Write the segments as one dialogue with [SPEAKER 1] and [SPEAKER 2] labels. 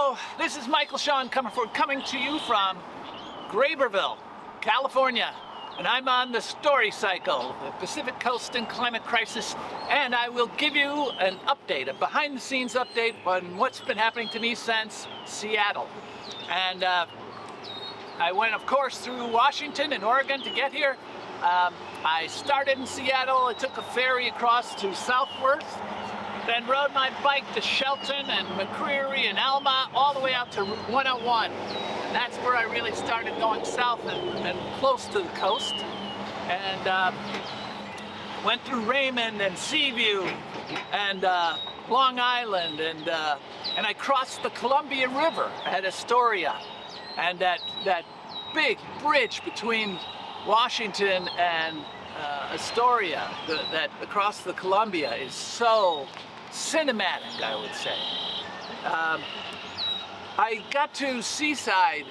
[SPEAKER 1] Hello, this is Michael Sean Comerford coming to you from Graberville, California. And I'm on the story cycle, the Pacific Coast and Climate Crisis, and I will give you an update, a behind-the-scenes update on what's been happening to me since Seattle. And I went, of course, through Washington and Oregon to get here. I started in Seattle, I took a ferry across to Southworth, then rode my bike to Shelton and McCreary and Alma, all the way out to Route 101. And that's where I really started going south and close to the coast. And went through Raymond and Seaview and Long Island, and I crossed the Columbia River at Astoria. And that big bridge between Washington and Astoria, that across the Columbia, is so cinematic, I would say. I got to Seaside,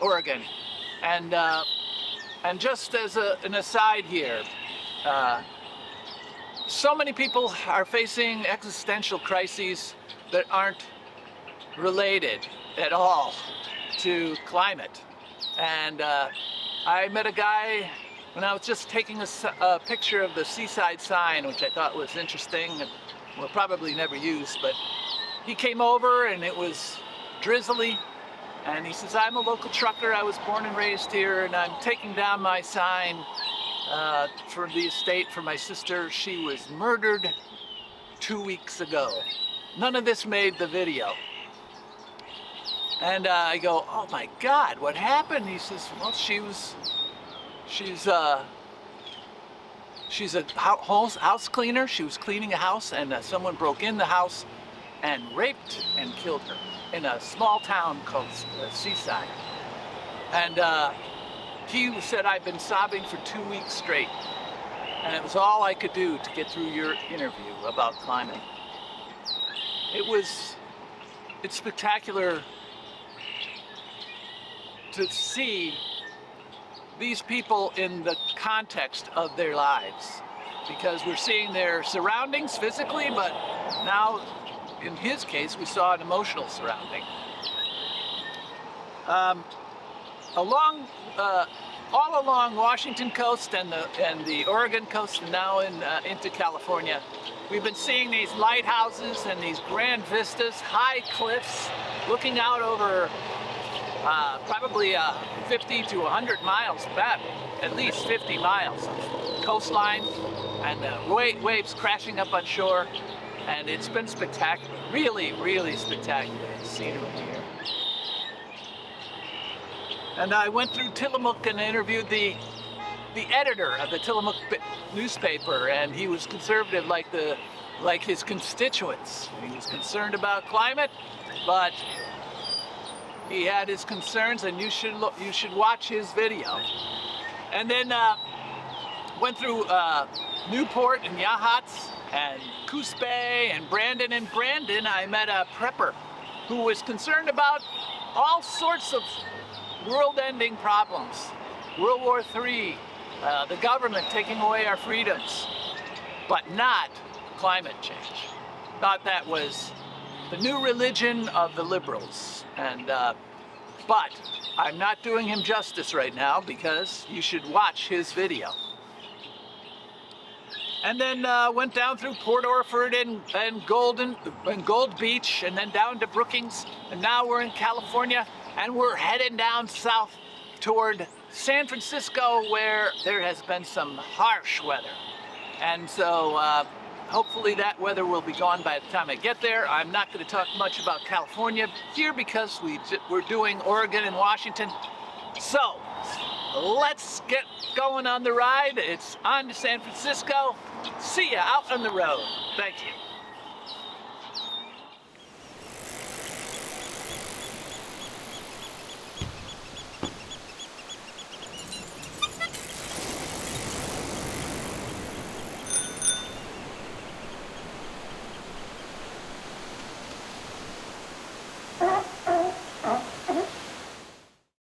[SPEAKER 1] Oregon, and just as an aside here, so many people are facing existential crises that aren't related at all to climate. And I met a guy when I was just taking a picture of the Seaside sign, which I thought was interesting and will probably never use, but he came over and it was drizzly, and he says, I'm a local trucker, I was born and raised here, and I'm taking down my sign for the estate for my sister. She was murdered 2 weeks ago. None of this made the video. And I go, oh my God, what happened? He says, well, she's a house cleaner. She was cleaning a house, and someone broke in the house and raped and killed her in a small town called Seaside. And he said, I've been sobbing for 2 weeks straight, and it was all I could do to get through your interview about climate. It's spectacular to see these people in the context of their lives, because we're seeing their surroundings physically, but now in his case we saw an emotional surrounding. All along Washington coast and the Oregon coast, and now into California, we've been seeing these lighthouses and these grand vistas, high cliffs looking out over probably 50 to 100 miles, at least 50 miles of coastline, and waves crashing up on shore, and it's been spectacular, really, really spectacular scenery here. And I went through Tillamook and interviewed the editor of the Tillamook newspaper, and he was conservative like his constituents. He was concerned about climate, but he had his concerns, and you should watch his video. And then went through Newport and Yachats and Coos Bay and Brandon. In Brandon, I met a prepper who was concerned about all sorts of world-ending problems. World War III, the government taking away our freedoms, but not climate change. Thought that was the new religion of the liberals. And but I'm not doing him justice right now, because you should watch his video. And then went down through Port Orford and Gold Beach, and then down to Brookings, and now we're in California, and we're heading down south toward San Francisco, where there has been some harsh weather. And so hopefully that weather will be gone by the time I get there. I'm not going to talk much about California here, because we're doing Oregon and Washington. So let's get going on the ride. It's on to San Francisco. See ya out on the road. Thank you.